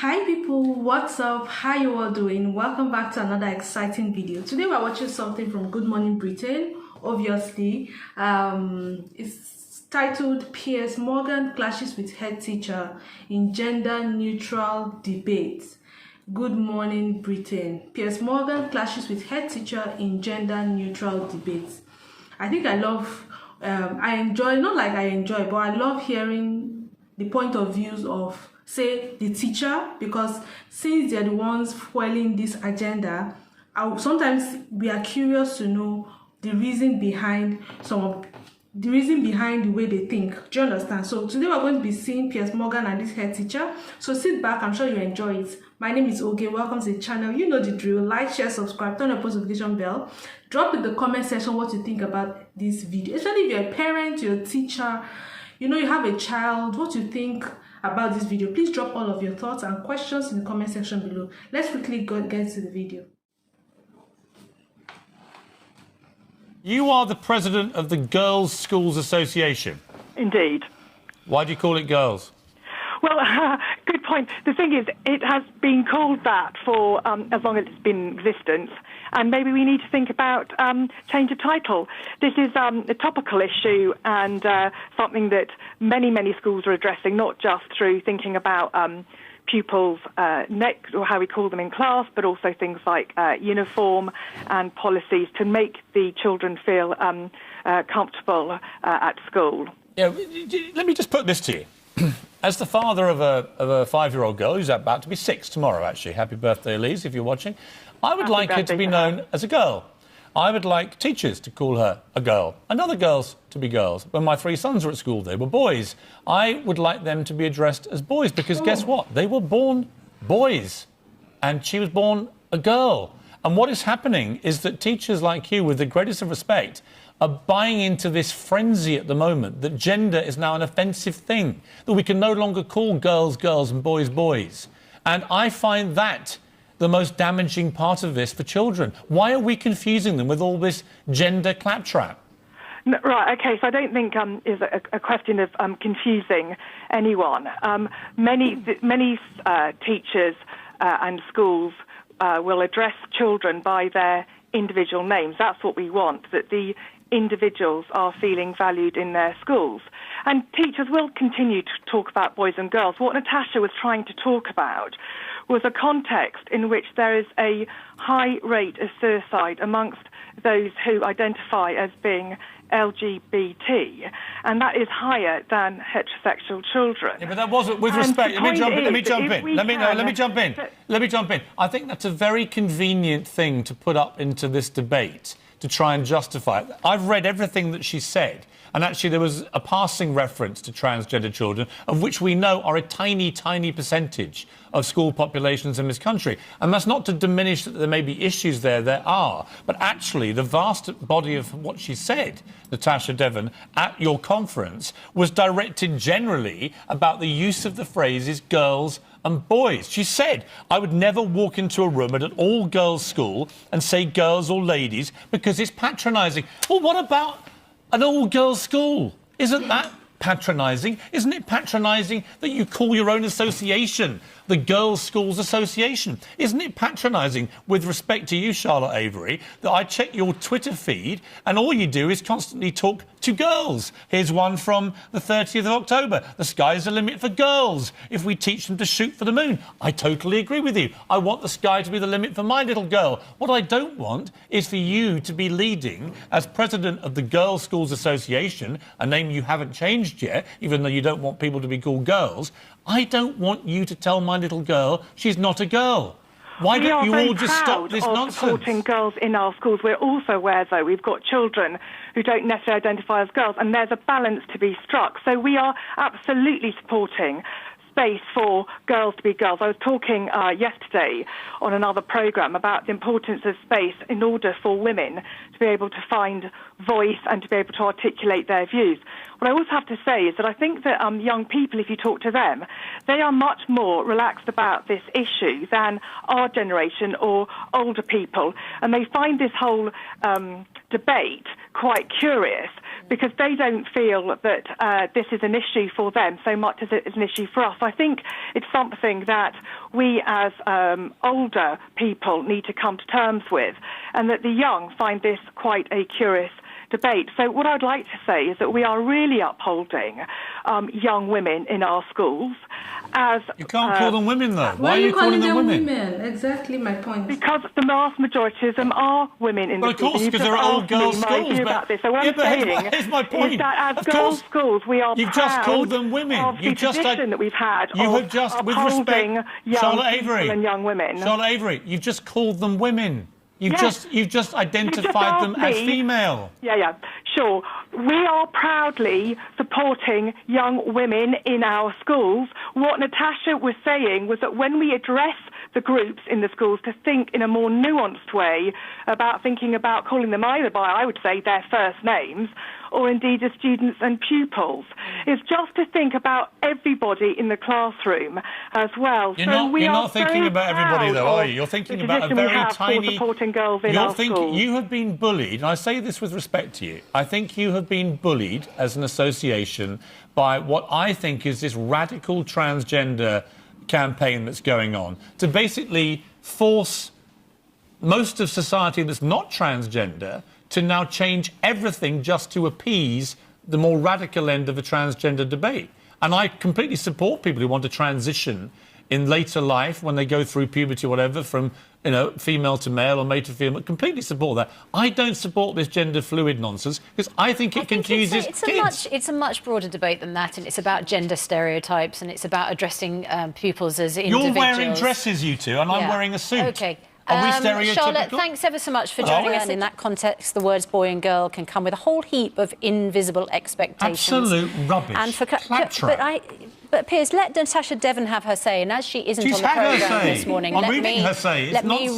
Hi people, what's up? How you all doing? Welcome back to another exciting video. Today we're watching something from Good Morning Britain, obviously. It's titled Piers Morgan clashes with head teacher in gender neutral debate. Good Morning Britain. Piers Morgan clashes with head teacher in gender neutral debates. I think I love, I enjoy, not like I enjoy, but I love hearing the point of views of, say, the teacher, because since they're the ones fueling this agenda, sometimes we are curious to know the reason behind the way they think. Do you understand? So today we're going to be seeing Piers Morgan and this head teacher. So sit back, I'm sure you enjoy it. My name is Oge. Welcome to the channel. You know the drill. Like, share, subscribe, turn on post notification bell. Drop in the comment section what you think about this video, especially if you're a parent, you're a teacher, you know, you have a child, what you think about this video. Please drop all of your thoughts and questions in the comment section below. Let's quickly get to the video. You are the president of the Girls' Schools Association. Indeed. Why do you call it girls? Well, good point. The thing is, it has been called that for as long as it's been in existence, and maybe we need to think about change of title. This is a topical issue and something that many schools are addressing, not just through thinking about pupils' next, or how we call them in class, but also things like uniform and policies to make the children feel comfortable at school. Yeah, let me just put this to you. As the father of a 5-year-old girl who's about to be 6 tomorrow, actually, happy birthday, Elise, if you're watching, I would like her to be known as a girl. I would like teachers to call her a girl, and other girls to be girls. When my 3 sons were at school, they were boys. I would like them to be addressed as boys, because guess what? They were born boys, and she was born a girl. And what is happening is that teachers like you, with the greatest of respect, are buying into this frenzy at the moment that gender is now an offensive thing, that we can no longer call girls girls and boys boys. And I find that the most damaging part of this for children. Why are we confusing them with all this gender claptrap? No, right, OK, so I don't think is a question of confusing anyone. Many teachers and schools will address children by their individual names. That's what we want, that the individuals are feeling valued in their schools. And teachers will continue to talk about boys and girls. What Natasha was trying to talk about was a context in which there is a high rate of suicide amongst those who identify as being LGBT, and that is higher than heterosexual children. Yeah, but that wasn't, with respect, let me jump in. I think that's a very convenient thing to put up into this debate to try and justify it. I've read everything that she said, and actually there was a passing reference to transgender children, of which we know are a tiny percentage of school populations in this country. And that's not to diminish that there may be issues there are, but actually the vast body of what she said, Natasha Devon, at your conference was directed generally about the use of the phrases girls and boys. She said, I would never walk into a room at an all-girls school and say girls or ladies because it's patronising. Well, what about an all-girls school? Isn't that patronising? Isn't it patronising that you call your own association the Girls' Schools Association? Isn't it patronising, with respect to you, Charlotte Avery, that I check your Twitter feed and all you do is constantly talk to girls? Here's one from the 30th of October. The sky's the limit for girls if we teach them to shoot for the moon. I totally agree with you. I want the sky to be the limit for my little girl. What I don't want is for you to be leading as president of the Girls' Schools Association, a name you haven't changed yet, even though you don't want people to be called girls. I don't want you to tell my little girl she's not a girl. Why don't you all just stop this nonsense? We are supporting girls in our schools. We're also aware, though, we've got children who don't necessarily identify as girls, and there's a balance to be struck. So we are absolutely supporting space for girls to be girls. I was talking yesterday on another programme about the importance of space in order for women to be able to find voice and to be able to articulate their views. What I also have to say is that I think that young people, if you talk to them, they are much more relaxed about this issue than our generation or older people, and they find this whole debate quite curious, because they don't feel that this is an issue for them so much as it is an issue for us. I think it's something that we as older people need to come to terms with, and that the young find this quite a curious debate. So what I'd like to say is that we are really upholding young women in our schools. As you can't call them women, though. Why are you calling them women? Exactly my point. Because the vast majority of them are women in the schools. Of course, because they're all girls' schools. About this. So what I'm saying here's my point. Is that as girls' schools, we are You've proud just called them women. Of the tradition that we've had of upholding young people and young women. Charlotte Avery, you've just called them women. You've just identified them as female. Yeah, sure. We are proudly supporting young women in our schools. What Natasha was saying was that when we address the groups in the schools to think in a more nuanced way about thinking about calling them either by, I would say, their first names, or indeed as students and pupils, is just to think about everybody in the classroom as well. You're not thinking about everybody, though, are you? You're thinking about a very tiny... supporting girls in our schools. You have been bullied, and I say this with respect to you, I think you have been bullied as an association by what I think is this radical transgender campaign that's going on to basically force most of society that's not transgender to now change everything just to appease the more radical end of a transgender debate. And I completely support people who want to transition in later life when they go through puberty or whatever from, female to male or male to female. Completely support that. I don't support this gender fluid nonsense because I think it confuses kids. It's a much broader debate than that, and it's about gender stereotypes, and it's about addressing pupils as individuals. You're wearing dresses, you two, and I'm wearing a suit. OK. Are we stereotypical? Charlotte, thanks ever so much for joining us. In that context, the words boy and girl can come with a whole heap of invisible expectations. Absolute rubbish. And but Piers, let Natasha Devon have her say, and as she isn't on the programme this morning, I'm reading her say. It's let me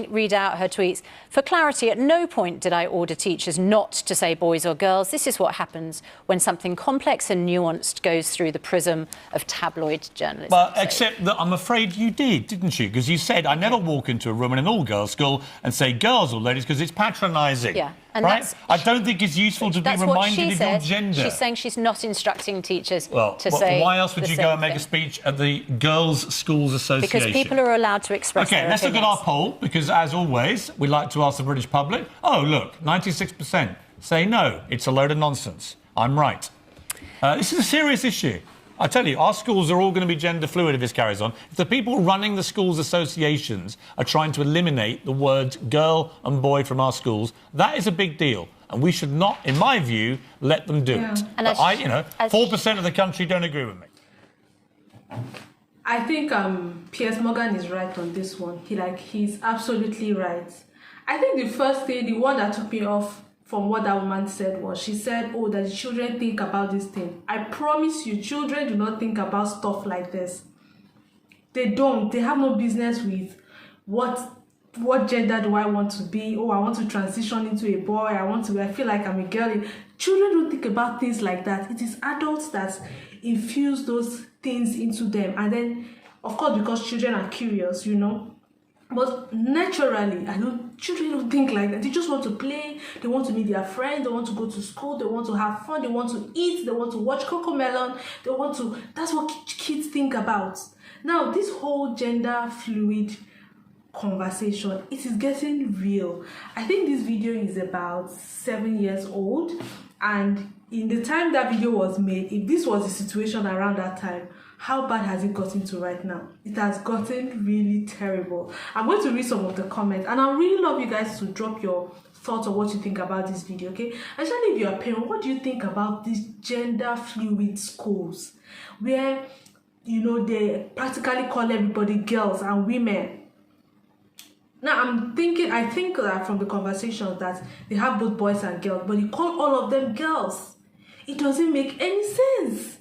read out her tweets. For clarity, at no point did I order teachers not to say boys or girls. This is what happens when something complex and nuanced goes through the prism of tabloid journalism. But except that I'm afraid you did, didn't you? Because you said, I never walk into a room in an all-girls school and say girls or ladies because it's patronising. Yeah. And right? I don't think it's useful to be reminded of your gender. She's saying she's not instructing teachers to say. Why else would you go and make a speech at the Girls' Schools Association? Because people are allowed to express their opinions. Let's look at our poll, because as always, we like to ask the British public. Oh, look, 96% say no, it's a load of nonsense. I'm right. This is a serious issue. I tell you, our schools are all going to be gender fluid if this carries on. If the people running the schools associations are trying to eliminate the words girl and boy from our schools, that is a big deal. And we should not, in my view, let them do it. And 4% of the country don't agree with me. I think Piers Morgan is right on this one. He's absolutely right. I think the first thing, the one that took me off from what that woman said was, she said, oh, that the children think about this thing. I promise you, children do not think about stuff like this. They don't. They have no business with what gender do I want to be? Oh, I want to transition into a boy. I feel like I'm a girl. Children don't think about things like that. It is adults that infuse those things into them. And then, of course, because children are curious, But naturally, children don't think like that. They just want to play. They want to meet their friends. They want to go to school. They want to have fun. They want to eat. They want to watch Cocomelon. That's what kids think about. Now, this whole gender fluid conversation, it is getting real. I think this video is about 7 years old. And in the time that video was made, if this was the situation around that time, how bad has it gotten to right now? It has gotten really terrible. I'm going to read some of the comments, and I really love you guys to drop your thoughts on what you think about this video, okay? Especially if you're a parent, what do you think about these gender fluid schools where, they practically call everybody girls and women? Now, I think that from the conversation that they have both boys and girls, but you call all of them girls. It doesn't make any sense.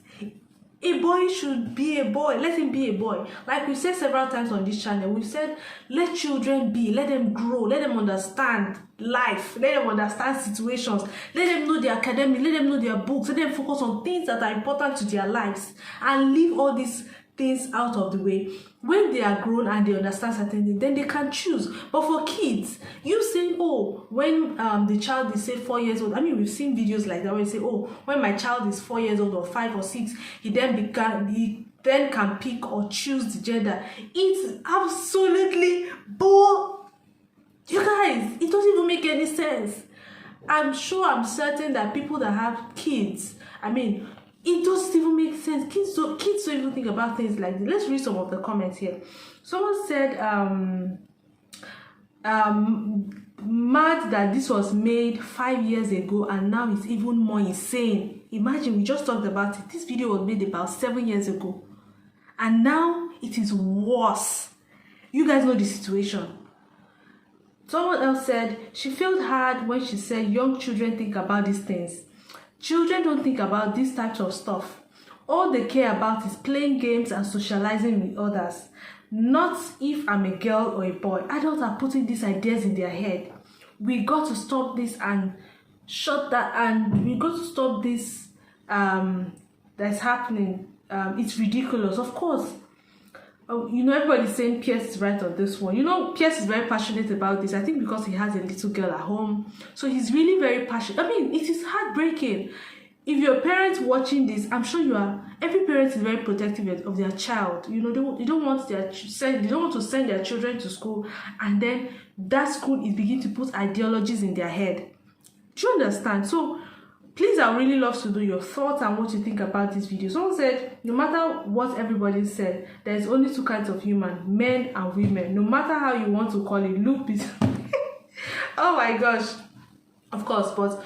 A boy should be a boy. Let him be a boy. Like we said several times on this channel, we said, let children be, let them grow, let them understand life, let them understand situations, let them know their academic, let them know their books, let them focus on things that are important to their lives, and leave all these things out of the way. When they are grown and they understand certain things, then they can choose. But for kids, you saying, oh, when the child is say 4 years old, I mean, we've seen videos like that where you say, oh, when my child is 4 years old or 5 or 6, he then can pick or choose the gender. It's absolutely bull. You guys, it doesn't even make any sense. I'm certain that people that have kids, I mean, it doesn't even make sense. Kids don't even think about things like this. Let's read some of the comments here. Someone said, mad that this was made 5 years ago and now it's even more insane. Imagine, we just talked about it. This video was made about 7 years ago and now it is worse. You guys know the situation. Someone else said she felt hard when she said young children think about these things. Children don't think about these types of stuff. All they care about is playing games and socializing with others. Not if I'm a girl or a boy. Adults are putting these ideas in their head. We got to stop this and shut that, and we got to stop this that's happening. It's ridiculous, of course. You know, everybody's saying Piers is right on this one. You know, Piers is very passionate about this. I think because he has a little girl at home. So he's really very passionate. I mean, it is heartbreaking. If you're a parent watching this, I'm sure you are. Every parent is very protective of their child. You know, they don't want to send their children to school, and then that school is beginning to put ideologies in their head. Do you understand? So please, I would really love to know your thoughts and what you think about this video. Someone said, no matter what everybody said, there's only two kinds of human, men and women. No matter how you want to call it, look this. Oh my gosh. Of course, but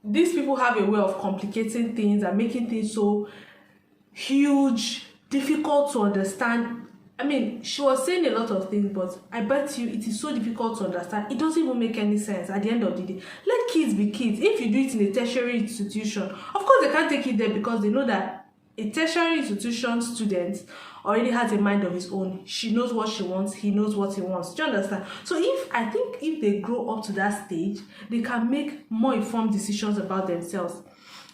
these people have a way of complicating things and making things so huge, difficult to understand. I mean, she was saying a lot of things, but I bet you it is so difficult to understand. It doesn't even make any sense at the end of the day. Let kids be kids. If you do it in a tertiary institution, of course they can't take it there because they know that a tertiary institution student already has a mind of his own. She knows what she wants. He knows what he wants. Do you understand? So I think if they grow up to that stage, they can make more informed decisions about themselves.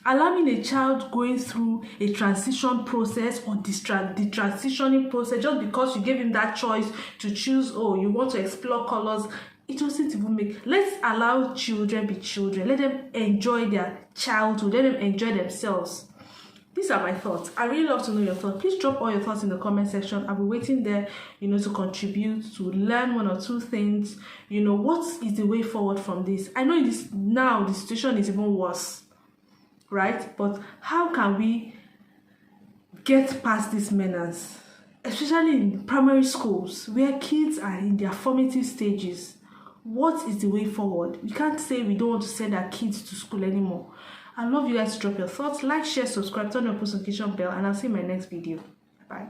Allowing a child going through a transition process or the transitioning process just because you gave him that choice to choose, oh, you want to explore colors, it doesn't even make. Let's allow children be children. Let them enjoy their childhood. Let them enjoy themselves. These are my thoughts. I really love to know your thoughts. Please drop all your thoughts in the comment section. I'll be waiting there, to contribute, to learn one or two things. What is the way forward from this? I know now the situation is even worse, right? But how can we get past this menace, especially in primary schools where kids are in their formative stages? What is the way forward? We can't say we don't want to send our kids to school anymore. I love you guys to drop your thoughts, like, share, subscribe, turn on the post notification bell, and I'll see you in my next video. Bye.